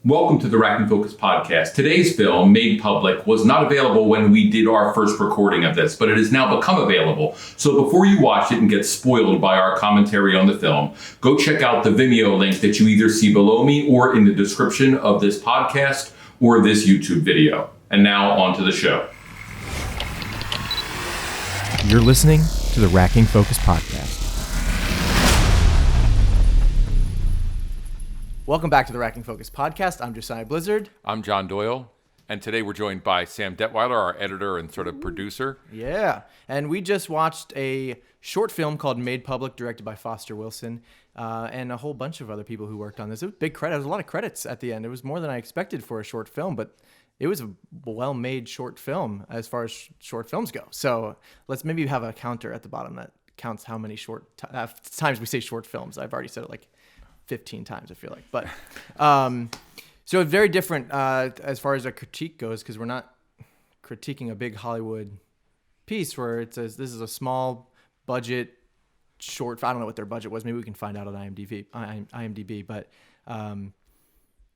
Welcome to the Rack and Focus podcast. Today's film, Made Public, was not available when we did our first recording of this, but it has now become available. So before you watch it and get spoiled by our commentary on the film, go check out the Vimeo link that you either see below me or in the description of this podcast or this YouTube video. And now on to the show. You're listening to the Rack and Focus podcast. Welcome back to the Rack and Focus podcast. I'm Josiah Blizzard. I'm John Doyle, and today we're joined by Sam Detweiler, our editor and sort of producer. Yeah, and we just watched a short film called Made Public, directed by Foster Wilson, and a whole bunch of other people who worked on this. It was big credit. There was a lot of credits at the end. It was more than I expected for a short film, but it was a well-made short film as far as short films go. So let's maybe have a counter at the bottom that counts how many times we say short films. I've already said it like 15 times, I feel like. But so it's very different as far as a critique goes, because we're not critiquing a big Hollywood piece where it says this is a small budget short. I don't know what their budget was. Maybe we can find out on IMDb. But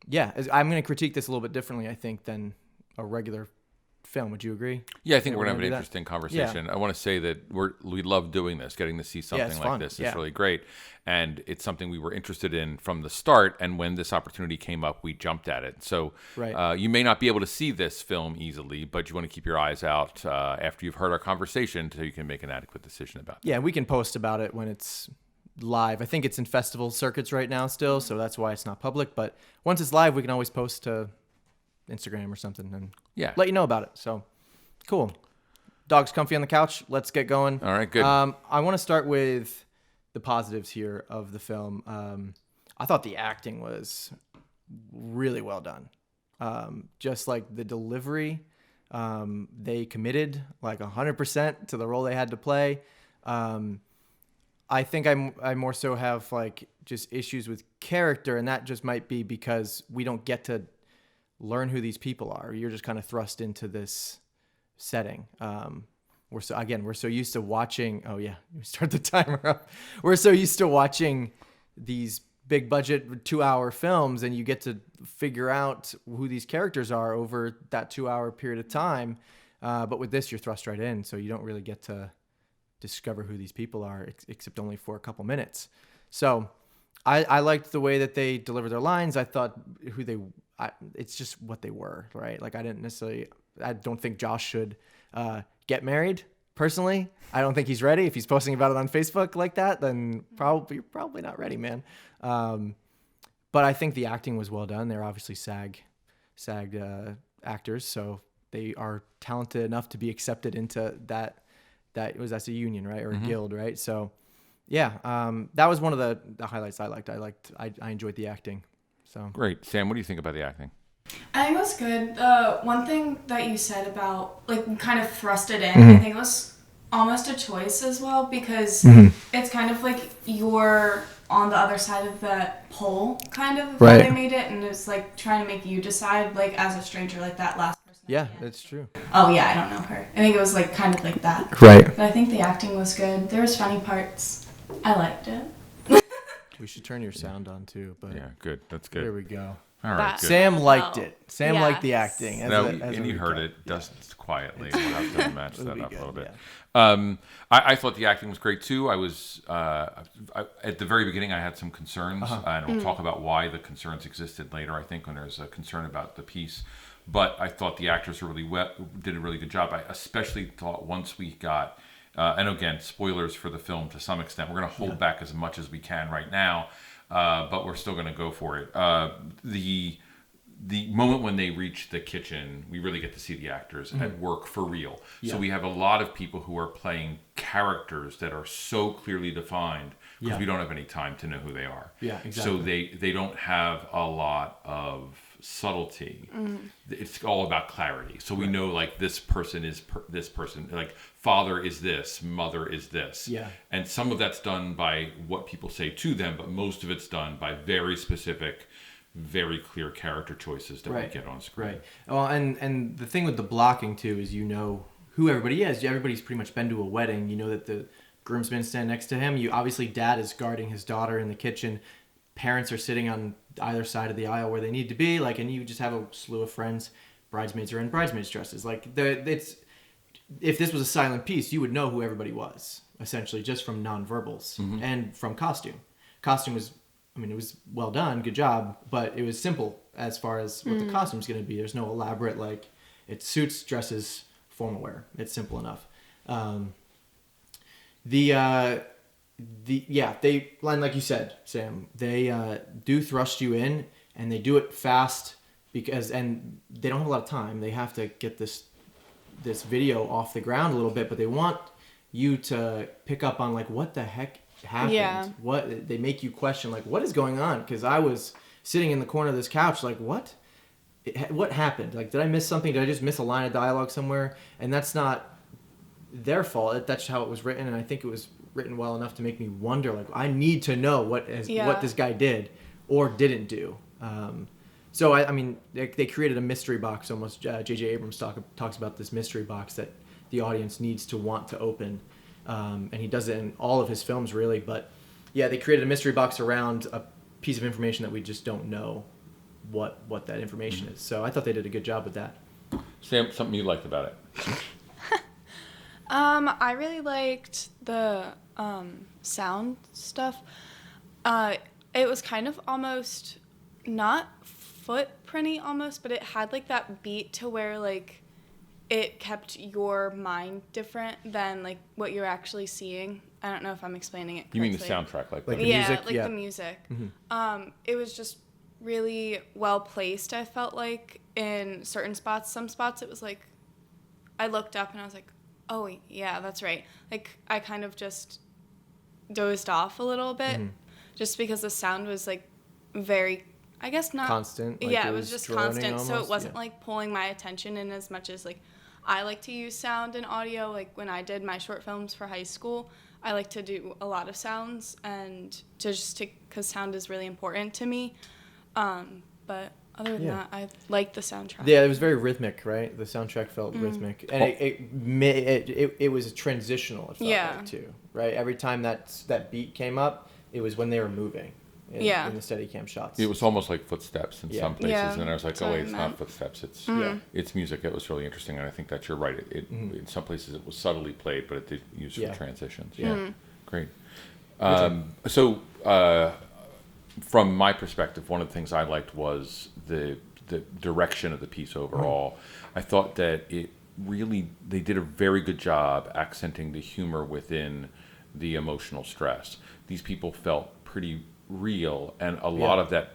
yeah, I'm going to critique this a little bit differently, I think, than a regular film. Would you agree? Yeah, I think we're going to have an interesting conversation. Yeah. I want to say that we love doing this, getting to see something like this. It's really great. And it's something we were interested in from the start. And when this opportunity came up, we jumped at it. So you may not be able to see this film easily, but you want to keep your eyes out after you've heard our conversation so you can make an adequate decision about it. Yeah, we can post about it when it's live. I think it's in festival circuits right now still, so that's why it's not public. But once it's live, we can always post to Instagram or something and let you know about it. So cool. Dog's comfy on the couch. Let's get going. All right, good. I want to start with the positives here of the film. I thought the acting was really well done. Just like the delivery, they committed like 100% to the role they had to play. I think I more so have like just issues with character, and that just might be because we don't get to learn who these people are. You're just kind of thrust into this setting. We're so used to watching. Oh yeah, you start the timer up. We're so used to watching these big budget 2-hour films, and you get to figure out who these characters are over that 2-hour period of time. But with this, you're thrust right in, so you don't really get to discover who these people are, except only for a couple minutes. So I liked the way that they delivered their lines. I thought it's just what they were, right? Like I don't think Josh should get married, personally. I don't think he's ready. If he's posting about it on Facebook like that, then you're probably not ready, man. But I think the acting was well done. They're obviously SAG actors, so they are talented enough to be accepted into that's a union, right? Or a guild, right? So yeah, that was one of the highlights I liked. I enjoyed the acting. So great. Sam, what do you think about the acting? I think it was good. One thing that you said about like kind of thrust it in, I think it was almost a choice as well, because it's kind of like you're on the other side of that pole, kind of how they made it, and it's like trying to make you decide, like as a stranger, like that last person. Yeah, that's true. Oh yeah, I don't know her. I think it was like kind of like that. Right. But I think the acting was good. There was funny parts. I liked it. We should turn your sound on too. But yeah, good. That's good. There we go. All right, good. Sam liked it. Sam liked the acting. And you heard it just quietly. We'll have to match that up a little bit. Yeah. I thought the acting was great too. I was at the very beginning. I had some concerns, and we'll talk about why the concerns existed later. I think when there's a concern about the piece, but I thought the actors did a really good job. I especially thought once we got, and again, spoilers for the film to some extent. We're going to hold back as much as we can right now. But we're still going to go for it. The moment when they reach the kitchen, we really get to see the actors at work for real. Yeah. So we have a lot of people who are playing characters that are so clearly defined because we don't have any time to know who they are. Yeah, exactly. So they don't have a lot of subtlety. It's all about clarity. So we know like this person is this person, like father is this, mother is this. Yeah. And some of that's done by what people say to them, but most of it's done by very specific, very clear character choices that we get on screen. Right. Well, and the thing with the blocking too is you know who everybody is. Everybody's pretty much been to a wedding. You know that the groomsmen stand next to him. You obviously dad is guarding his daughter in the kitchen. parents are sitting on either side of the aisle where they need to be, like, and you just have a slew of friends. Bridesmaids are in bridesmaids dresses. Like, it's if this was a silent piece, you would know who everybody was, essentially, just from nonverbals and from costume. Costume was, I mean, it was well done, good job, but it was simple as far as what the costume's going to be. There's no elaborate, like, it's suits, dresses, formal wear. It's simple enough. They, like you said, Sam, they do thrust you in, and they do it fast and they don't have a lot of time. They have to get this video off the ground a little bit, but they want you to pick up on, like, what the heck happened. Yeah. What they make you question, like, what is going on? Because I was sitting in the corner of this couch, like, what happened? Like, did I miss something? Did I just miss a line of dialogue somewhere? And that's not their fault. That's how it was written, and I think it was written well enough to make me wonder, like, I need to know what this guy did or didn't do. So I mean, they created a mystery box almost. J.J. Abrams talks about this mystery box that the audience needs to want to open, and he does it in all of his films, really. But yeah, they created a mystery box around a piece of information that we just don't know what that information is. So I thought they did a good job with that. Sam, something you liked about it? I really liked the sound stuff. It was kind of almost not footprinty almost, but it had like that beat to where like it kept your mind different than like what you're actually seeing. I don't know if I'm explaining it correctly. You mean the soundtrack, like the music? music? The music. Mm-hmm. It was just really well placed, I felt like, in certain spots. Some spots it was like I looked up and I was like, oh yeah, that's right. Like I kind of just dozed off a little bit just because the sound was like very, I guess not constant. Like yeah, it was just constant. Almost, so it wasn't like pulling my attention in as much as like I like to use sound and audio. Like when I did my short films for high school, I like to do a lot of sounds and because sound is really important to me. But other than that, I liked the soundtrack. Yeah, it was very rhythmic, right? The soundtrack felt rhythmic, and it was transitional. It felt like too, right? Every time that beat came up, it was when they were moving. In the Steadicam shots. It was almost like footsteps in some places, Yeah, and I was like, that's oh wait, what it's I not meant. footsteps. It's music. It was really interesting, and I think that you're right. In some places it was subtly played, but it did use for transitions. Yeah, great. So from my perspective, one of the things I liked was the direction of the piece overall. I thought that they did a very good job accenting the humor within the emotional stress. These people felt pretty real, and a lot of that,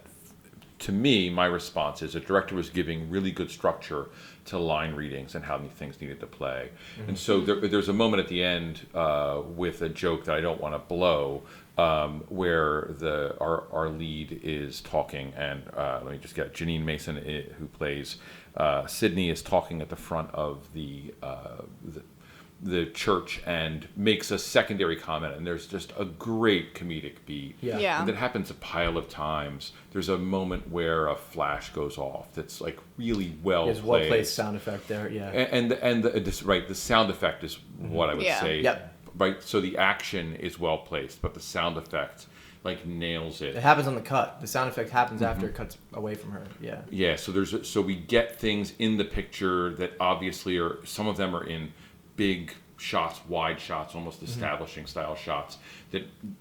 to me, my response is the director was giving really good structure to line readings and how many things needed to play. And so there's a moment at the end with a joke that I don't want to blow, where our lead is talking, and let me just get Janine Mason, who plays Sene, is talking at the front of the church and makes a secondary comment, and there's just a great comedic beat. And that happens a pile of times. There's a moment where a flash goes off that's like really well There's played. well-placed sound effect there, The sound effect is what I would say. Yep. Right, so the action is well placed, but the sound effect like nails it. It happens on the cut. The sound effect happens after it cuts away from her. Yeah. So we get things in the picture that obviously some of them are in big shots, wide shots, almost establishing style shots,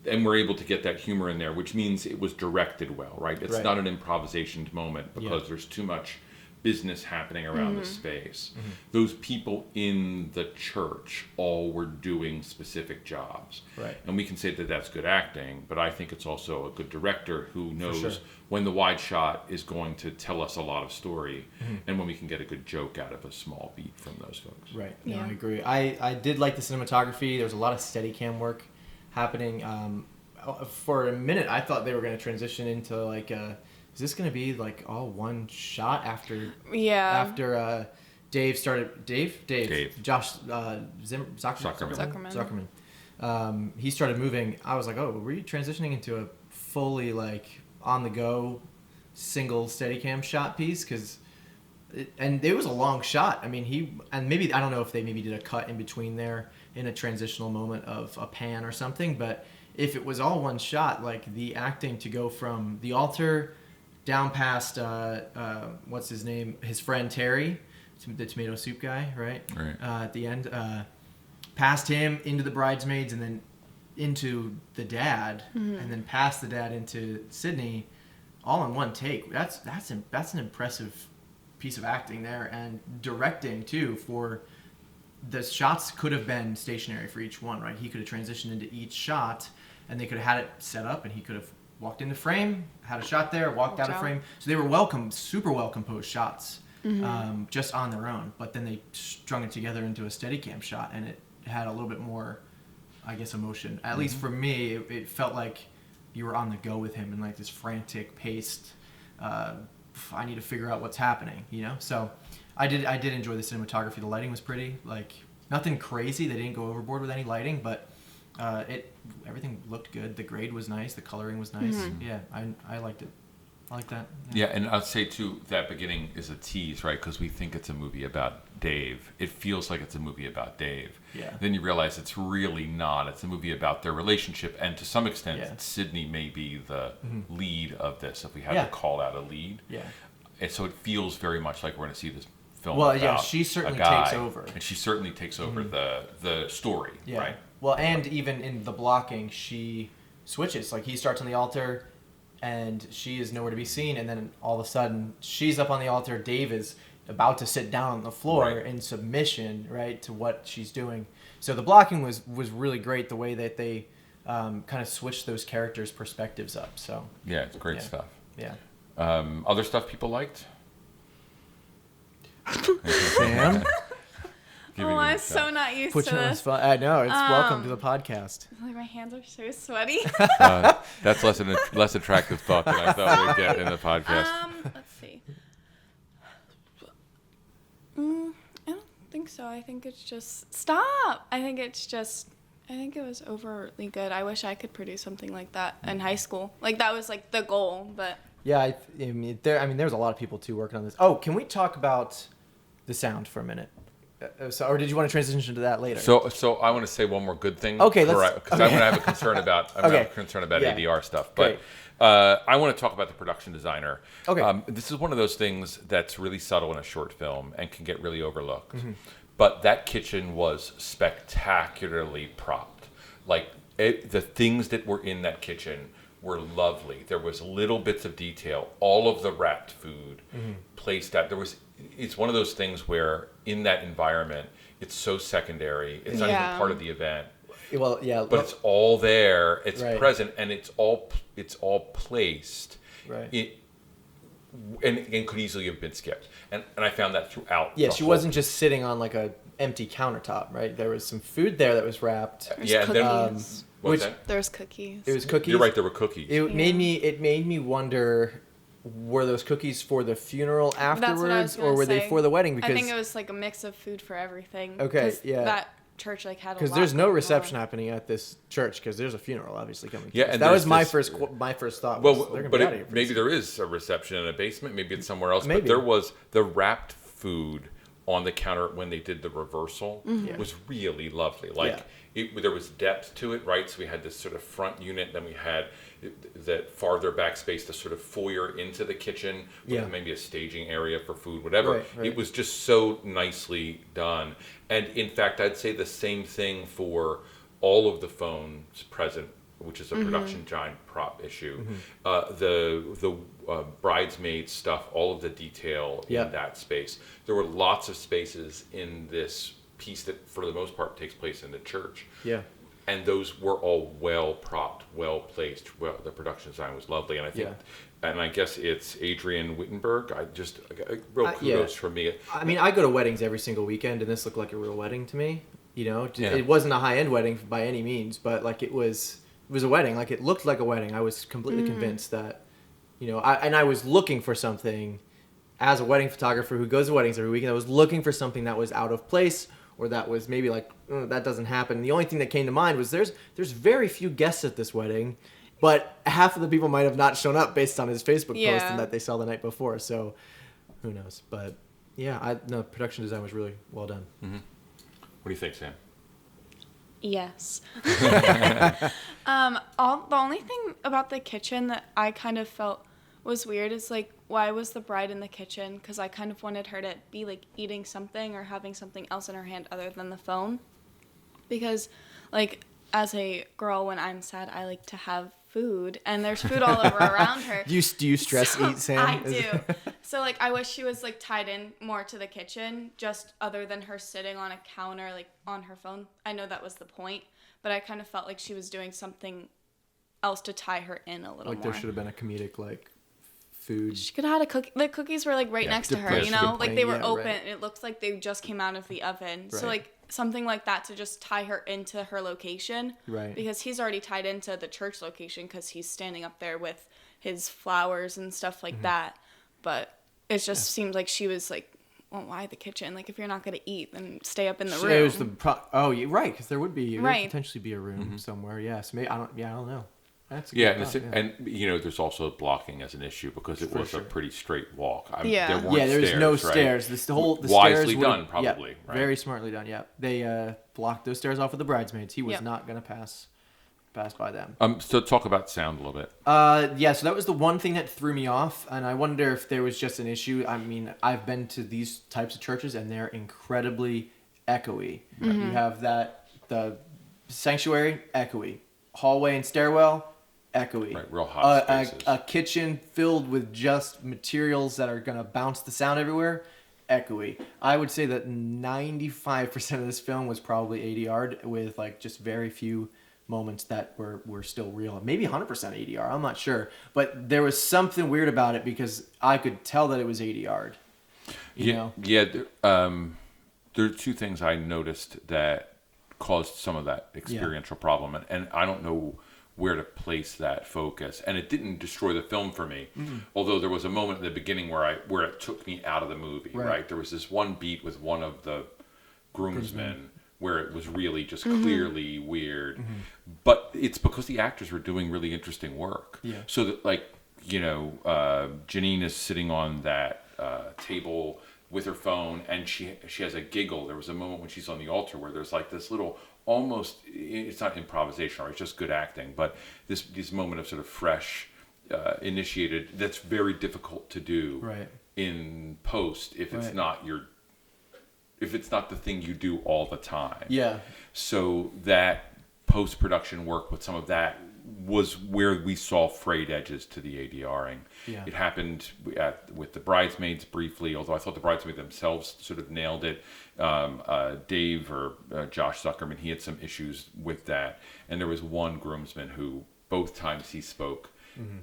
and we're able to get that humor in there, which means it was directed well, right? It's not an improvisation moment because there's too much business happening around the space. Those people in the church all were doing specific jobs. Right. And we can say that that's good acting, but I think it's also a good director who knows when the wide shot is going to tell us a lot of story and when we can get a good joke out of a small beat from those folks. Right. No, I agree. I did like the cinematography. There was a lot of Steadicam work happening. For a minute, I thought they were going to transition into like is this going to be like all one shot after Dave started Josh Zuckerman. He started moving. I was like, oh, were you transitioning into a fully like on the go single Steadicam shot piece? And it was a long shot. I mean, I don't know if they maybe did a cut in between there in a transitional moment of a pan or something, but if it was all one shot, like the acting to go from the altar down past what's his name, his friend Terry, the tomato soup guy, right? At the end, past him into the bridesmaids, and then into the dad, and then past the dad into Sydney, all in one take. That's an impressive piece of acting there, and directing too. For the shots could have been stationary for each one, right? He could have transitioned into each shot, and they could have had it set up, and he could have walked into frame, had a shot there, walked out of frame. So they were super well composed shots, just on their own. But then they strung it together into a Steadicam shot, and it had a little bit more, I guess, emotion. At least for me, it felt like you were on the go with him in like this frantic, paced. I need to figure out what's happening, you know. So I did enjoy the cinematography. The lighting was pretty, like nothing crazy. They didn't go overboard with any lighting, but everything looked good. The grade was nice. The coloring was nice. Yeah, I liked it. I like that. Yeah, and I'd say too, that beginning is a tease, right? Because we think it's a movie about Dave. It feels like it's a movie about Dave. Yeah. Then you realize it's really not. It's a movie about their relationship, and to some extent, Sydney may be the lead of this, if we had to call out a lead. Yeah. And so it feels very much like we're going to see this film. Well, about she certainly a guy, takes over. and she certainly takes over the story, right? Well, and even in the blocking, she switches. Like he starts on the altar, and she is nowhere to be seen, and then all of a sudden she's up on the altar. Dave is about to sit down on the floor in submission, right, to what she's doing. So the blocking was really great, the way that they kind of switched those characters' perspectives up. So yeah, it's great stuff. Yeah. Other stuff people liked? Sam? Oh, I'm so not used Put to you on the this. spot. I know. It's welcome to the podcast. Like, my hands are so sweaty. That's less attractive thought than I thought we'd get in the podcast. Let's see. I don't think so. I think it's just... Stop! I think it was overtly good. I wish I could produce something like that in high school. Like, that was, like, the goal, but... Yeah, I mean, there's a lot of people, too, working on this. Oh, can we talk about the sound for a minute? Or did you want to transition to that later? So I want to say one more good thing. Okay, let's. Because I'm going to have a concern about ADR stuff, but I want to talk about the production designer. Okay. This is one of those things that's really subtle in a short film and can get really overlooked. But that kitchen was spectacularly propped. Like the things that were in that kitchen were lovely. There was little bits of detail. All of the wrapped food placed out. It's one of those things where in that environment, it's so secondary. It's not even part of the event. Well, yeah. But it's all there. It's present, and it's all placed. Right. And could easily have been skipped. And I found that throughout. Yeah, she wasn't just sitting on like a empty countertop, right? There was some food there that was wrapped. There's cookies. There's cookies. It was cookies. You're right. There were cookies. It made me wonder. Were those cookies for the funeral afterwards, or were they for the wedding? Because I think it was like a mix of food for everything. Okay, yeah. That church like had a lot. Because there's no reception happening at this church because there's a funeral obviously coming. Yeah, and that was my first thought. Well, but maybe there is a reception in a basement. Maybe it's somewhere else. Maybe. But there was the wrapped food on the counter when they did the reversal was really lovely. Like there was depth to it, right? So we had this sort of front unit, then we had that farther back space, the sort of foyer into the kitchen with maybe a staging area for food, whatever. Right. It was just so nicely done. And in fact, I'd say the same thing for all of the phones present, which is a production giant prop issue. The bridesmaid stuff, all of the detail in that space. There were lots of spaces in this piece that, for the most part, takes place in the church. Yeah. And those were all well propped, well placed. Well, the production design was lovely, and I think, and I guess it's Adrian Wittenberg. Real kudos from me. I mean, I go to weddings every single weekend, and this looked like a real wedding to me. You know, it wasn't a high end wedding by any means, but like it was a wedding. Like it looked like a wedding. I was completely convinced that, you know, I was looking for something as a wedding photographer who goes to weddings every weekend. I was looking for something that was out of place. Or that was maybe like, that doesn't happen. The only thing that came to mind was there's very few guests at this wedding, but half of the people might have not shown up based on his Facebook post and that they saw the night before. So who knows? But yeah, production design was really well done. What do you think, Sam? Yes. The only thing about the kitchen that I kind of felt was weird is like, why was the bride in the kitchen? Because I kind of wanted her to be like eating something or having something else in her hand other than the phone. Because like as a girl, when I'm sad, I like to have food, and there's food all over around her. Do you stress eat, Sam? I do. So like I wish she was like tied in more to the kitchen, just other than her sitting on a counter like on her phone. I know that was the point, but I kind of felt like she was doing something else to tie her in a little Like more. there should have been a comedic like food. She could have had a cookie. The cookies were like right next to her, you know, like they were open. Right. And it looks like they just came out of the oven. Right. So like something like that to just tie her into her location. Right. Because he's already tied into the church location because he's standing up there with his flowers and stuff like that. But it just seemed like she was like, well, why the kitchen? Like if you're not gonna eat, then stay up in the room. It was you're right, because there would Right. potentially be a room somewhere. Yes, maybe I don't know. That's a Yeah, good thought, and you know, there's also blocking as an issue because it was sure. a pretty straight walk. Yeah. There weren't there was stairs, no right? stairs. The Wisely stairs done, probably. Right? Very smartly done. Yeah, they blocked those stairs off with the bridesmaids. He was Yep. not gonna pass by them. So talk about sound a little bit. Yeah, so that was the one thing that threw me off, and I wonder if there was just an issue. I mean, I've been to these types of churches, and they're incredibly echoey. You have the sanctuary, echoey. Hallway and stairwell, echoey. Right, real hot spaces. A kitchen filled with just materials that are going to bounce the sound everywhere, echoey. I would say that 95% of this film was probably ADR'd with like just very few moments that were still real. Maybe 100% ADR, I'm not sure. But there was something weird about it because I could tell that it was ADR'd. You know? Yeah. There are two things I noticed that caused some of that experiential problem, and I don't know where to place that focus. And it didn't destroy the film for me, although there was a moment in the beginning where it took me out of the movie. Right? There was this one beat with one of the groomsmen where it was really just clearly weird, but it's because the actors were doing really interesting work. Yeah. So that, like, you know, Janine is sitting on that table with her phone, and she has a giggle. There was a moment when she's on the altar where there's like this little, almost, it's not improvisation, or it's just good acting, but this moment of sort of fresh, initiated, that's very difficult to do in post if it's not if it's not the thing you do all the time. Yeah. So that post-production work with some of that was where we saw frayed edges to the ADRing. Yeah. It happened with the bridesmaids briefly, although I thought the bridesmaids themselves sort of nailed it. Dave or Josh Zuckerman, he had some issues with that. And there was one groomsman who, both times he spoke,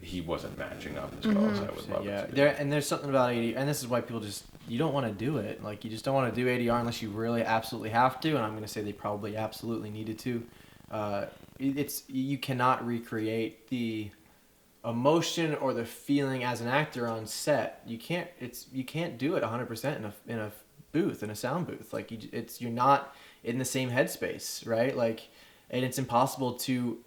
he wasn't matching up as well as I would love it to be. And there's something about ADR, and this is why people you don't want to do it. Like, you just don't want to do ADR unless you really absolutely have to, and I'm going to say they probably absolutely needed to. You cannot recreate the emotion or the feeling as an actor on set. You can't do it 100% in a booth, in a sound booth. Like, you're not in the same headspace, right? Like, and it's impossible to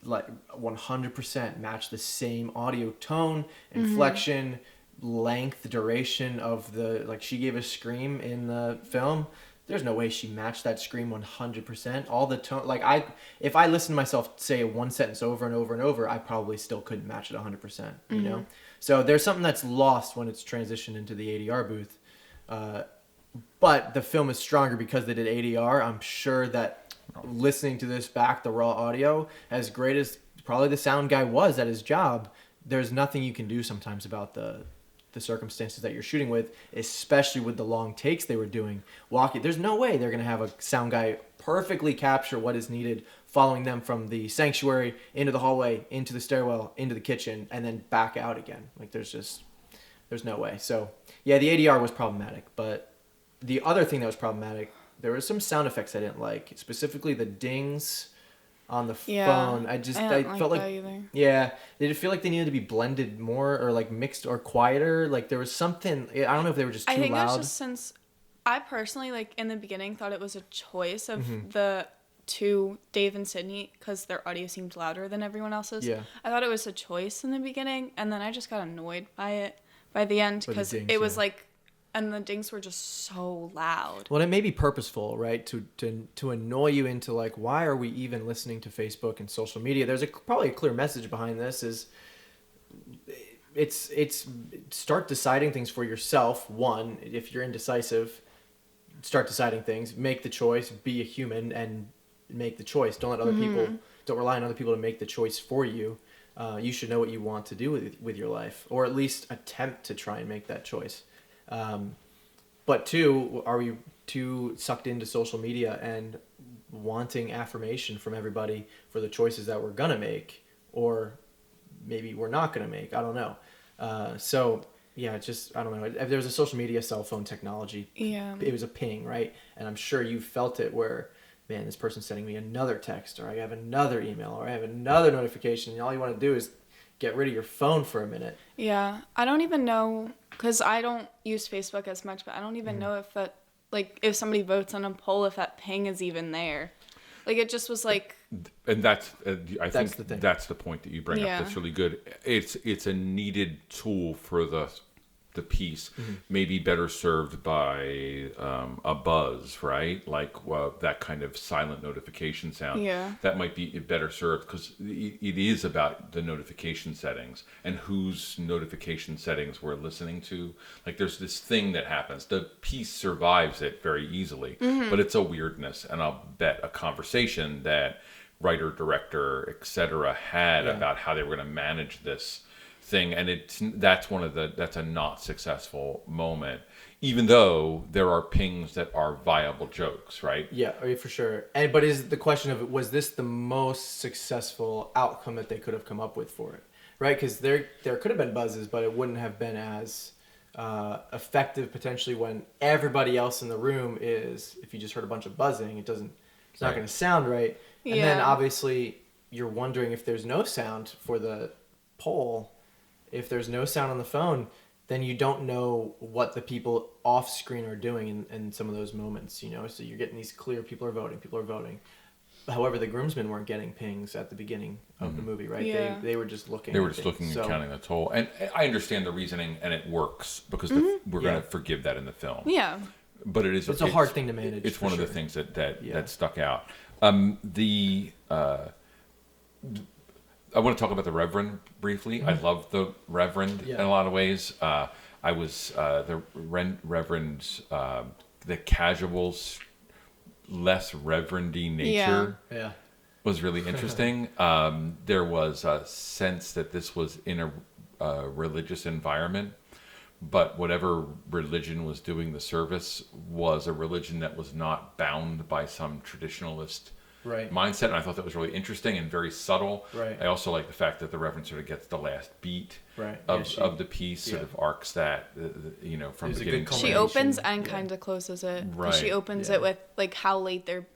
like 100% match the same audio tone, inflection, length, duration of the, like, she gave a scream in the film. There's no way she matched that scream 100%. All the tone, like, if I listened to myself say one sentence over and over and over, I probably still couldn't match it 100%, you know? So there's something that's lost when it's transitioned into the ADR booth. But the film is stronger because they did ADR. I'm sure that listening to this back, the raw audio, as great as probably the sound guy was at his job, there's nothing you can do sometimes about the circumstances that you're shooting with, especially with the long takes they were doing. There's no way they're going to have a sound guy perfectly capture what is needed, following them from the sanctuary into the hallway, into the stairwell, into the kitchen, and then back out again. Like, there's no way. So yeah, the ADR was problematic, but the other thing that was problematic, there were some sound effects I didn't like, specifically the dings on the phone. I felt like did it feel like they needed to be blended more, or like mixed or quieter? Like, there was something, I don't know if they were just too loud. I think it was just, since I personally, like, in the beginning thought it was a choice of the two, Dave and Sene, because their audio seemed louder than everyone else's. Yeah. I thought it was a choice in the beginning, and then I just got annoyed by it by the end, because it was like and the dings were just so loud. Well, it may be purposeful, right? To annoy you into like, why are we even listening to Facebook and social media? There's probably a clear message behind this. It's start deciding things for yourself. One, if you're indecisive, start deciding things. Make the choice. Be a human and make the choice. Don't let other people. Don't rely on other people to make the choice for you. You should know what you want to do with your life, or at least attempt to try and make that choice. But two, are we too sucked into social media and wanting affirmation from everybody for the choices that we're gonna make, or maybe we're not gonna make? I don't know. So yeah, just I don't know. If there's a social media cell phone technology, it was a ping, right? And I'm sure you felt it where, man, this person's sending me another text, or I have another email, or I have another notification, and all you want to do is get rid of your phone for a minute. Yeah, I don't even know, because I don't use Facebook as much, but I don't even know if that, like, if somebody votes on a poll, if that ping is even there. Like, it just was like... And that's, I think that's the point that you bring up. That's really good. It's a needed tool for the piece, maybe better served by a buzz, right? Like that kind of silent notification sound. Yeah. That might be better served because it is about the notification settings and whose notification settings we're listening to. Like there's this thing that happens. The piece survives it very easily, but it's a weirdness. And I'll bet a conversation that writer, director, etc. had about how they were going to manage this thing, and that's a not successful moment, even though there are pings that are viable jokes, right? Yeah, for sure. But is the question of, was this the most successful outcome that they could have come up with for it, right? Because there could have been buzzes, but it wouldn't have been as effective potentially when everybody else in the room is. If you just heard a bunch of buzzing, it's not going to sound right. And then obviously you're wondering if there's no sound for the poll. If there's no sound on the phone, then you don't know what the people off screen are doing in some of those moments, you know? So you're getting these clear, people are voting. However, the groomsmen weren't getting pings at the beginning of the movie, right? Yeah. They were just looking. They were just looking and counting the toll. And I understand the reasoning, and it works because we're going to forgive that in the film. Yeah. But it's a hard thing to manage. It's one of the things that stuck out. I want to talk about the Reverend briefly. I love the Reverend in a lot of ways. I was the Reverend's the casual, less reverendy nature was really interesting. There was a sense that this was in a religious environment, but whatever religion was doing the service was a religion that was not bound by some traditionalist mindset, and I thought that was really interesting and very subtle. I also like the fact that the Reverend sort of gets the last beat of the piece, sort of arcs that, from beginning to end. She opens and kind of closes it. She opens it with like how late they're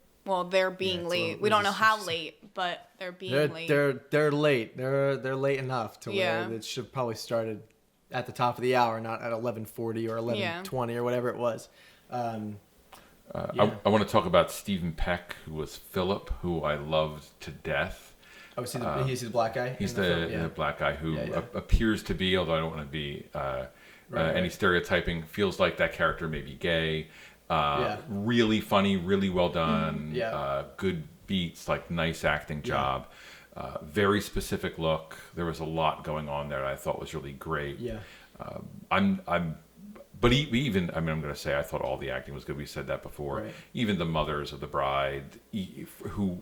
being late. We don't know how late, but they're being late. They're late. They're late enough to where it should probably started at the top of the hour, not at 11:40 or 11:20 or whatever it was. I want to talk about Stephen Peck, who was Philip, who I loved to death. Oh, he's the black guy? He's the black guy who appears to be, although I don't want to be any stereotyping, feels like that character may be gay. Really funny, really well done, good beats, like nice acting job. Very specific look. There was a lot going on there that I thought was really great. But even, I'm going to say, I thought all the acting was good. We said that before. Even the mothers of the bride, who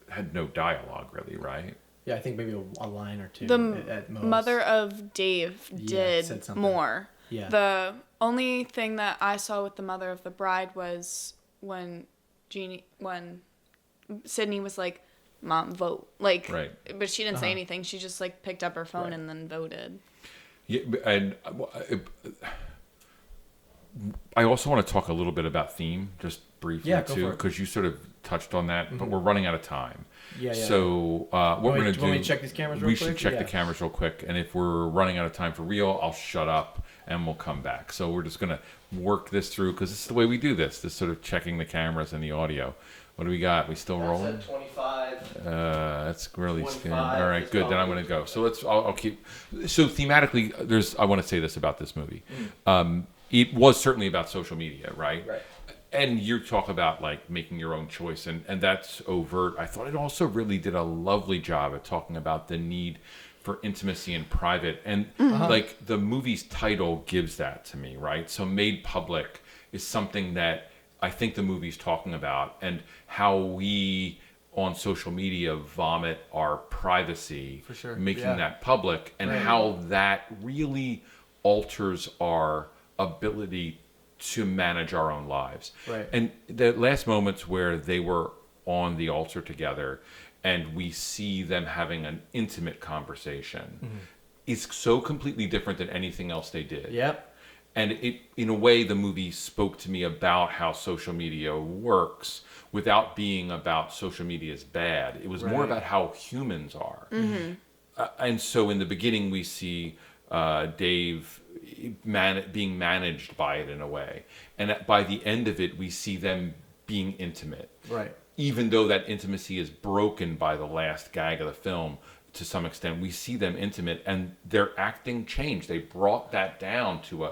had no dialogue, really, right? Yeah, I think maybe a line or two at most. The mother of Dave did more. Yeah. The only thing that I saw with the mother of the bride was when Sydney was like, "Mom, vote." Like, but she didn't say anything. She just like picked up her phone and then voted. Yeah, and I also want to talk a little bit about theme, just briefly too, because you sort of touched on that. But we're running out of time. So what we're going to do? Want me to check these cameras real quick? We should check the cameras real quick, and if we're running out of time for real, I'll shut up and we'll come back. So we're just going to work this through because this is the way we do this. This sort of checking the cameras and the audio. What do we got? We still rolling? That's at 25. That's really scary. All right, good. Then I'm going to go. So I'll keep. So thematically, I want to say this about this movie. it was certainly about social media, right? Right. And you talk about like making your own choice, and that's overt. I thought it also really did a lovely job at talking about the need for intimacy and private, and like the movie's title gives that to me, right? So made public is something that I think the movie's talking about, and how we on social media vomit our privacy, For sure. making Yeah. that public, and how that really alters our ability to manage our own lives. Right. And the last moments where they were on the altar together and we see them having an intimate conversation is so completely different than anything else they did. Yep. And it, in a way, the movie spoke to me about how social media works without being about social media is bad. It was more about how humans are. And so in the beginning, we see Dave being managed by it in a way. And by the end of it, we see them being intimate. Right. Even though that intimacy is broken by the last gag of the film, to some extent, we see them intimate, and their acting changed. They brought that down to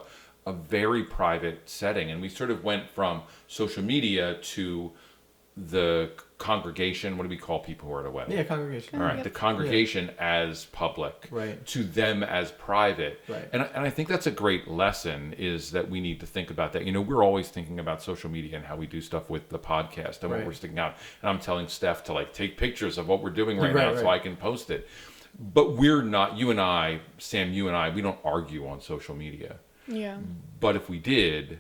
a very private setting. And we sort of went from social media to the congregation. What do we call people who are at a wedding? Yeah, congregation. All right, the congregation as public, Right. to them as private. Right. And I think that's a great lesson, is that we need to think about that. You know, we're always thinking about social media and how we do stuff with the podcast and what Right. we're sticking out. And I'm telling Steph to like take pictures of what we're doing right, Right, now so I can post it. But we're not, you and I, Sam, you and I, we don't argue on social media. Yeah. But if we did,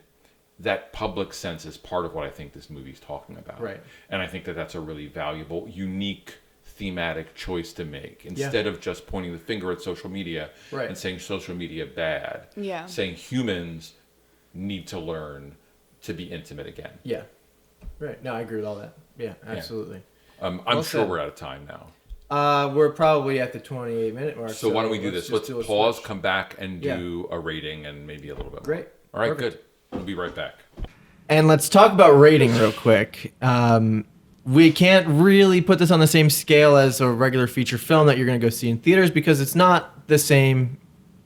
that public sense is part of what I think this movie's talking about. Right. And I think that that's a really valuable, unique thematic choice to make, instead of just pointing the finger at social media Right. and saying social media bad. Yeah. Saying humans need to learn to be intimate again. Yeah. Right. No, I agree with all that. Yeah, absolutely. I'm Well sure said. we're out of time now. We're probably at the 28-minute mark. So why don't we do this? Let's just do a pause, switch. come back, and do a rating and maybe a little bit more. Great. All right, Perfect. good. We'll be right back. And let's talk about rating real quick. We can't really put this on the same scale as a regular feature film that you're going to go see in theaters, because it's not the same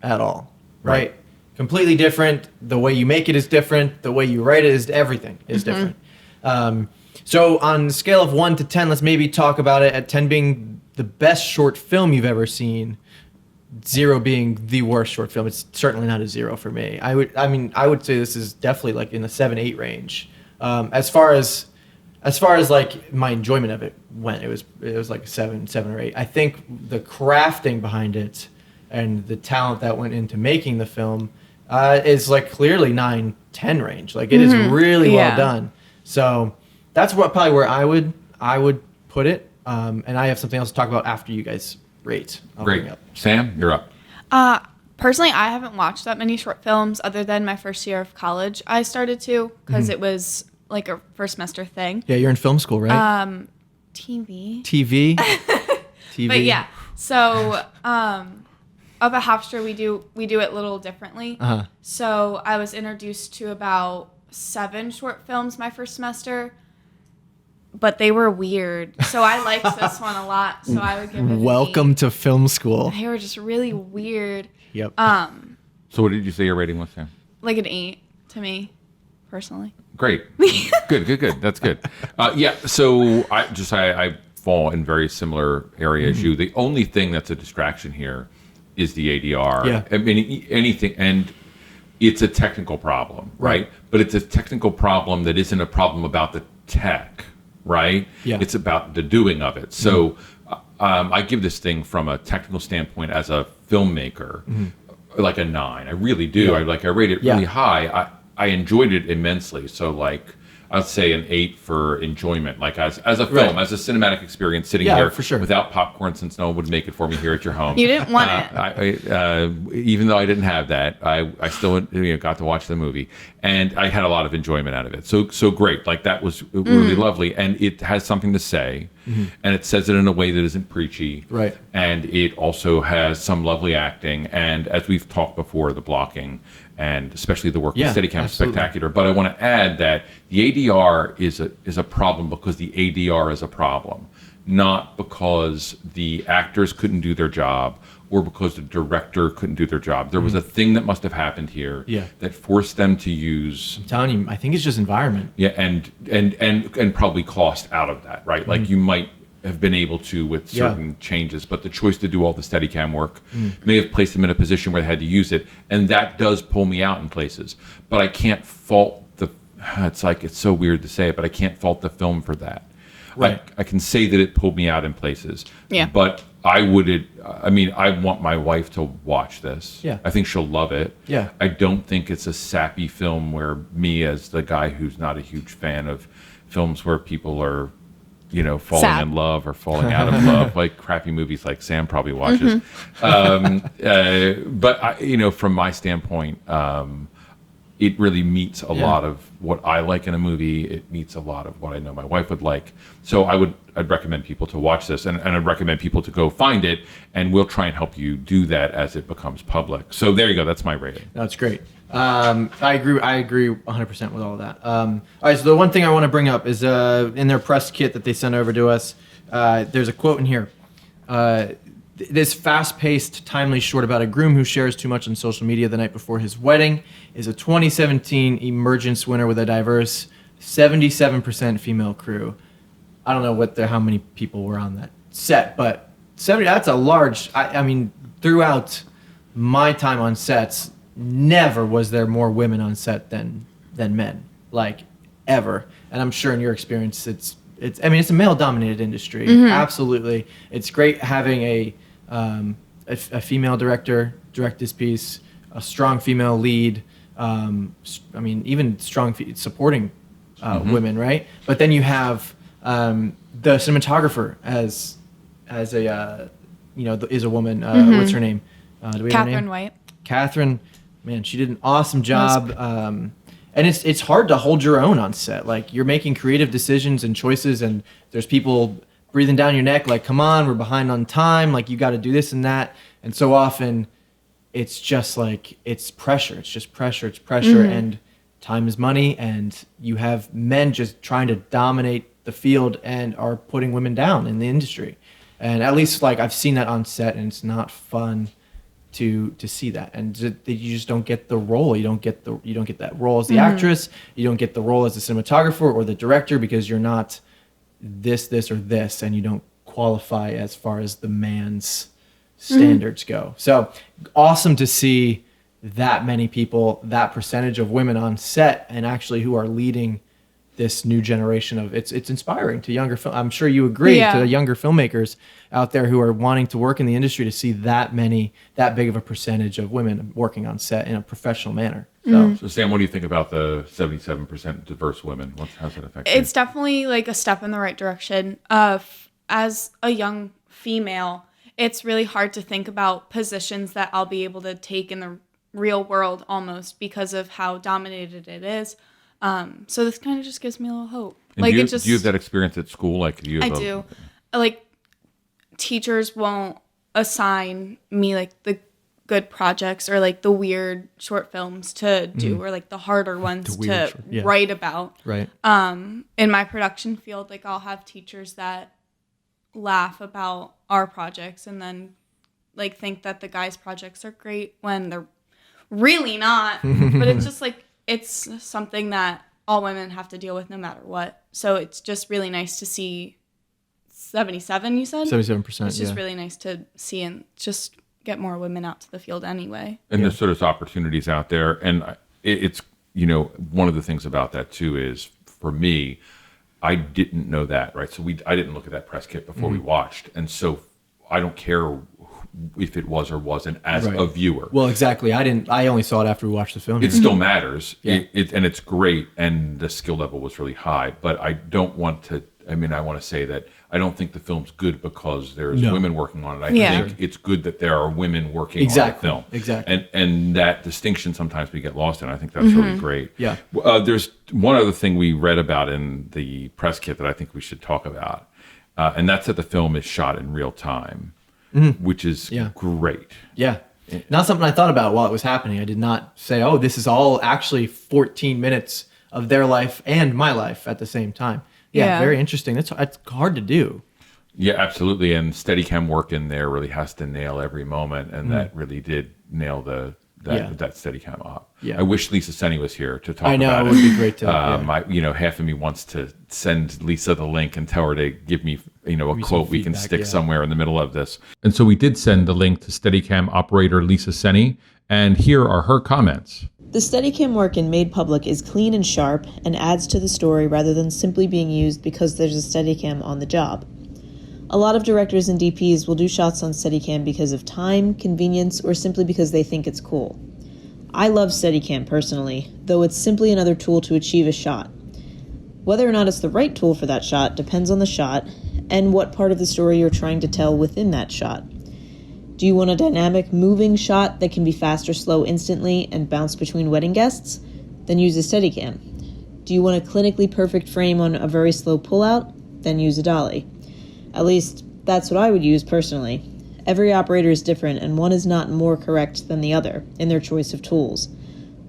at all, right? Completely different. The way you make it is different. The way you write it is everything is different. So on the scale of 1 to 10, let's maybe talk about it, at 10 being the best short film you've ever seen, 0 being the worst short film. It's certainly not a 0 for me. I would say this is definitely like in the 7-8 range. As far as like my enjoyment of it went, it was like 7 or 8. I think the crafting behind it and the talent that went into making the film is like clearly 9-10 range. Like it is really well done. So that's probably where I would put it. And I have something else to talk about after you guys rate. I'll Great. bring up. Sam, you're up. Personally, I haven't watched that many short films other than my first year of college. I started to because it was like a first semester thing. Yeah, you're in film school, right? TV. TV. TV. But yeah, so up at Hofstra we do it a little differently. So I was introduced to about 7 short films my first semester, but they were weird. So I liked this one a lot. So I would give it Welcome to film school. They were just really weird. Yep. So what did you say your rating was, Sam? Like an 8 to me, personally. Great. Good. That's good. Yeah. So I fall in very similar area as you. The only thing that's a distraction here is the ADR. Yeah. I mean, anything, and it's a technical problem, right? But it's a technical problem that isn't a problem about the tech, right? Yeah. It's about the doing of it. So I give this thing from a technical standpoint as a filmmaker, like a 9. I really do. Yeah. I rate it really high. I enjoyed it immensely. So like I'd say an 8 for enjoyment, like as a film, as a cinematic experience, sitting here for sure. without popcorn, since no one would make it for me here at your home. You didn't want it. Even though I didn't have that, I still got to watch the movie, and I had a lot of enjoyment out of it. So great, like that was really lovely, and it has something to say, and it says it in a way that isn't preachy, Right. And it also has some lovely acting, and as we've talked before, the blocking and especially the work with steadicam is spectacular. But I want to add that the ADR is a problem because the ADR is a problem, not because the actors couldn't do their job or because the director couldn't do their job. There was a thing that must have happened here that forced them to use. I'm telling you, I think it's just environment. Yeah, and probably cost out of that, right? Like you might have been able to with certain changes, but the choice to do all the Steadicam work may have placed them in a position where they had to use it, and that does pull me out in places. But I can't fault it's so weird to say it, but I can't fault the film for that. Right. I can say that it pulled me out in places. Yeah. But I want my wife to watch this. Yeah. I think she'll love it. Yeah. I don't think it's a sappy film where me, as the guy who's not a huge fan of films where people are, falling in love or falling out of love, like crappy movies like Sam probably watches. But from my standpoint, it really meets a lot of what I like in a movie. It meets a lot of what I know my wife would like. So I'd recommend people to watch this, and I'd recommend people to go find it, and we'll try and help you do that as it becomes public. So there you go. That's my rating. That's great. I agree 100% with all of that. All right, so the one thing I want to bring up is in their press kit that they sent over to us, there's a quote in here. This fast-paced, timely short about a groom who shares too much on social media the night before his wedding is a 2017 Emergence winner with a diverse 77% female crew. I don't know how many people were on that set, but 70, that's a large, I mean, throughout my time on sets, never was there more women on set than men, like ever. And I'm sure in your experience, it's a male-dominated industry. Absolutely. It's great having a female director direct this piece, a strong female lead. Even strong supporting women, right? But then you have the cinematographer as a is a woman. What's her name? Do we have her name? Catherine White. Catherine, man, she did an awesome job. And it's hard to hold your own on set. Like, you're making creative decisions and choices, and there's people breathing down your neck like, come on, we're behind on time, like you got to do this and that. And so often it's just like, it's pressure, and time is money, and you have men just trying to dominate the field and are putting women down in the industry. And at least, like, I've seen that on set, and it's not fun to see that, and you just don't get the role. You don't get that role as the actress. You don't get the role as the cinematographer or the director, because you're not this or this, and you don't qualify as far as the man's standards go. So awesome to see that many people, that percentage of women on set, and actually who are leading this new generation of it's inspiring to younger I'm sure you agree, to the younger filmmakers out there who are wanting to work in the industry, to see that big of a percentage of women working on set in a professional manner. So Sam, what do you think about the 77% diverse women? How's that affect you? It's definitely like a step in the right direction. As a young female, it's really hard to think about positions that I'll be able to take in the real world, almost because of how dominated it is. So this kind of just gives me a little hope. And like, do you have that experience at school? Like, I do. Like, teachers won't assign me like the good projects or like the weird short films to do, or like the harder ones to write about. Right. In my production field, like, I'll have teachers that laugh about our projects and then like think that the guys' projects are great when they're really not. But it's just like, it's something that all women have to deal with no matter what. So it's just really nice to see 77, you said? 77%, It's just really nice to see and just get more women out to the field anyway. And there's sort of opportunities out there. And it's, one of the things about that too is, for me, I didn't know that, right? So I didn't look at that press kit before we watched. And so I don't care if it was or wasn't as a viewer. Well, exactly. I only saw it after we watched the film. It still matters. And it's great, and the skill level was really high. But I don't want to, I want to say that I don't think the film's good because there's women working on it. I think it's good that there are women working on the film. Exactly. And that distinction sometimes we get lost in. I think that's really great. Yeah. There's one other thing we read about in the press kit that I think we should talk about. And that's that the film is shot in real time. Which is great. Yeah. Not something I thought about while it was happening. I did not say, oh, this is all actually 14 minutes of their life and my life at the same time. Yeah. Very interesting. That's hard to do. Yeah, absolutely. And Steadicam work in there really has to nail every moment, and that really did nail that Steadicam op. Yeah. I wish Lisa Sene was here to talk about it. I know, it would be great to. Half of me wants to send Lisa the link and tell her to give me, a quote we can stick somewhere in the middle of this. And so we did send the link to Steadicam operator Lisa Sene, and here are her comments. The Steadicam work in Made Public is clean and sharp and adds to the story rather than simply being used because there's a Steadicam on the job. A lot of directors and DPs will do shots on Steadicam because of time, convenience, or simply because they think it's cool. I love Steadicam personally, though it's simply another tool to achieve a shot. Whether or not it's the right tool for that shot depends on the shot and what part of the story you're trying to tell within that shot. Do you want a dynamic, moving shot that can be fast or slow instantly and bounce between wedding guests? Then use a Steadicam. Do you want a clinically perfect frame on a very slow pullout? Then use a dolly. At least, that's what I would use personally. Every operator is different, and one is not more correct than the other in their choice of tools.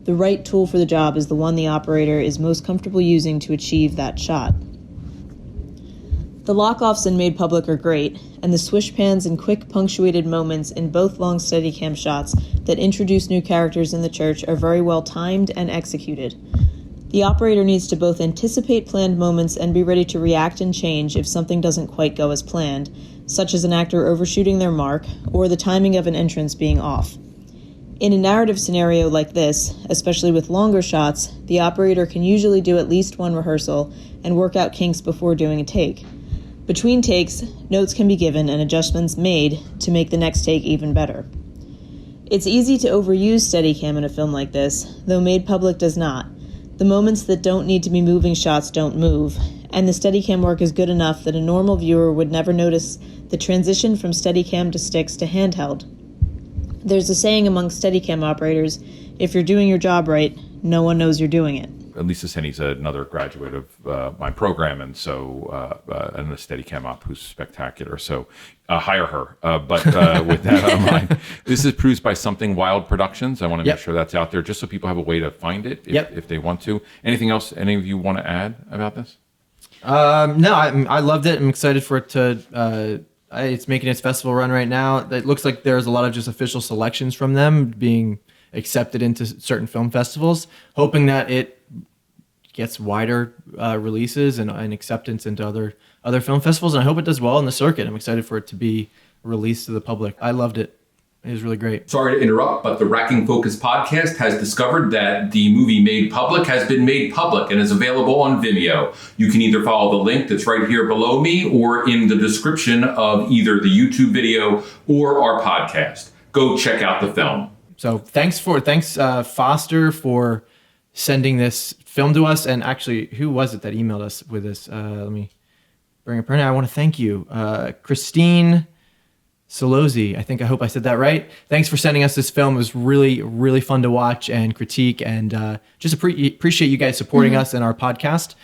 The right tool for the job is the one the operator is most comfortable using to achieve that shot. The lock-offs in Made Public are great, and the swish pans and quick punctuated moments in both long Steadicam shots that introduce new characters in the church are very well timed and executed. The operator needs to both anticipate planned moments and be ready to react and change if something doesn't quite go as planned, such as an actor overshooting their mark or the timing of an entrance being off. In a narrative scenario like this, especially with longer shots, the operator can usually do at least one rehearsal and work out kinks before doing a take. Between takes, notes can be given and adjustments made to make the next take even better. It's easy to overuse Steadicam in a film like this, though Made Public does not. The moments that don't need to be moving shots don't move, and the Steadicam work is good enough that a normal viewer would never notice the transition from Steadicam to sticks to handheld. There's a saying among Steadicam operators, if you're doing your job right, no one knows you're doing it. Lisa Sene's another graduate of my program, and so and a Steadicam op who's spectacular. So hire her. But with that in mind, this is produced by Something Wild Productions. I want to make sure that's out there, just so people have a way to find it if they want to. Anything else? Any of you want to add about this? No, I loved it. I'm excited for it to. It's making its festival run right now. It looks like there's a lot of just official selections from them being accepted into certain film festivals, hoping that it gets wider releases and acceptance into other film festivals. And I hope it does well in the circuit. I'm excited for it to be released to the public. I loved it. It was really great. Sorry to interrupt, but the Racking Focus podcast has discovered that the movie Made Public has been made public and is available on Vimeo. You can either follow the link that's right here below me or in the description of either the YouTube video or our podcast. Go check out the film. So thanks Foster for sending this film to us. And actually, who was it that emailed us with this? Let me bring up her name. I want to thank you, Christine Solozzi. I hope I said that right. Thanks for sending us this film. It was really, really fun to watch and critique, and just appreciate you guys supporting us and our podcast.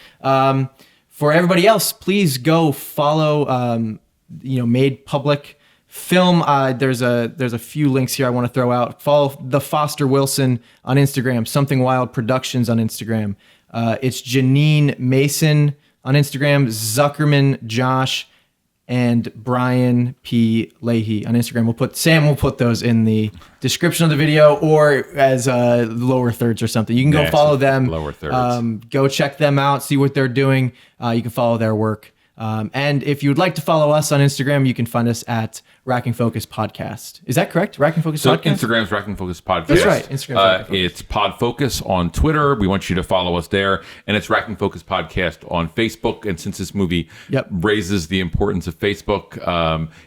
For everybody else, please go follow Made Public Film. There's a few links here I want to throw out. Follow the Foster Wilson on Instagram, Something Wild Productions on Instagram. It's Janine Mason on Instagram, Zuckerman Josh, and Brian P. Leahy on Instagram. Sam will put those in the description of the video or as lower thirds or something. You can go follow them. Lower thirds. Go check them out, see what they're doing. You can follow their work. And if you would like to follow us on Instagram, you can find us at Racking Focus Podcast. Is that correct? Racking Focus Podcast? Instagram's Racking Focus Podcast. That's right. Instagram. It's Pod Focus on Twitter. We want you to follow us there. And it's Racking Focus Podcast on Facebook. And since this movie raises the importance of Facebook,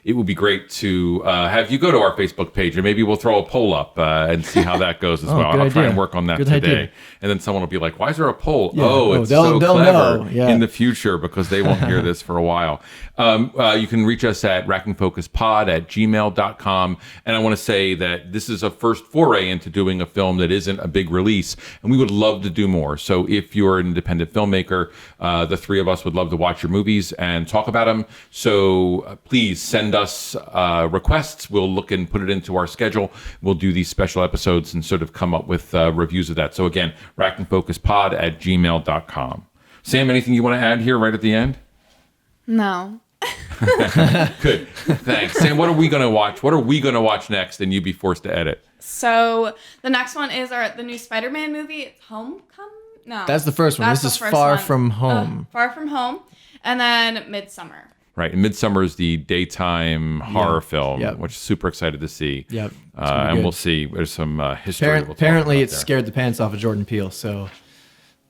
it would be great to have you go to our Facebook page, and maybe we'll throw a poll up and see how that goes as well. I'll try and work on that today. Idea. And then someone will be like, why is there a poll? Yeah. It's so clever in the future because they won't hear this for a while. You can reach us at rackingfocuspod@gmail.com. And I want to say that this is a first foray into doing a film that isn't a big release, and we would love to do more. So if you're an independent filmmaker, the three of us would love to watch your movies and talk about them. So please send us requests. We'll look and put it into our schedule. We'll do these special episodes and sort of come up with reviews of that. So again, rackingfocuspod@gmail.com. Sam, anything you want to add here right at the end? No. Good. Thanks. And what are we going to watch? What are we going to watch next and you be forced to edit? So the next one is the new Spider-Man movie. It's Homecoming? No. That's the first one. That's This is the first Far one. From Home. Far From Home. And then Midsummer. Right. And Midsummer is the daytime horror film, Yep. which super excited to see. Yep. And good. we'll see. There's some history. we'll talk Apparently, about it there. scared the pants off of Jordan Peele. So,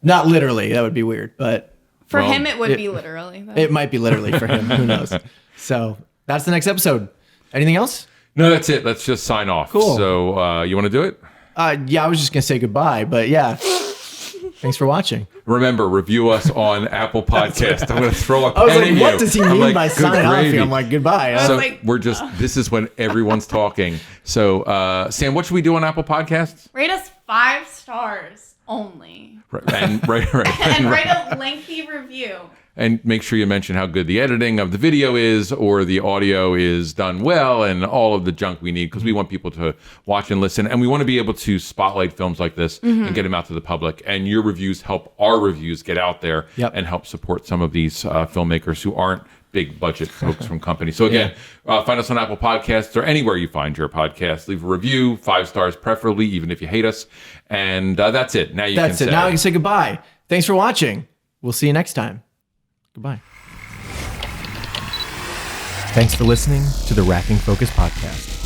not literally. That would be weird. But For Well, him, it would be literally. Though. it might be literally for him. Who knows? So, that's the next episode. Anything else? No, that's it. Let's just sign off. Cool. So you want to do it? Yeah, I was just going to say goodbye. But yeah. Thanks for watching. Remember, review us on Apple Podcast. I'm going to throw a I was pen like, at what you. does he I'm mean like, by good sign off gravy. here? I'm like, goodbye. So like, this is when everyone's talking. So Sam, what should we do on Apple Podcasts? Rate us 5 stars only. And right. And write a lengthy review. And make sure you mention how good the editing of the video is or the audio is done well and all of the junk we need because we want people to watch and listen. And we want to be able to spotlight films like this and get them out to the public. And your reviews help our reviews get out there and help support some of these filmmakers who aren't big budget folks from companies. So again, find us on Apple Podcasts or anywhere you find your podcast. Leave a review, 5 stars preferably, even if you hate us. And that's it. Now you can say. Now I can say goodbye. Thanks for watching. We'll see you next time. Goodbye. Thanks for listening to the Wrapping Focus podcast.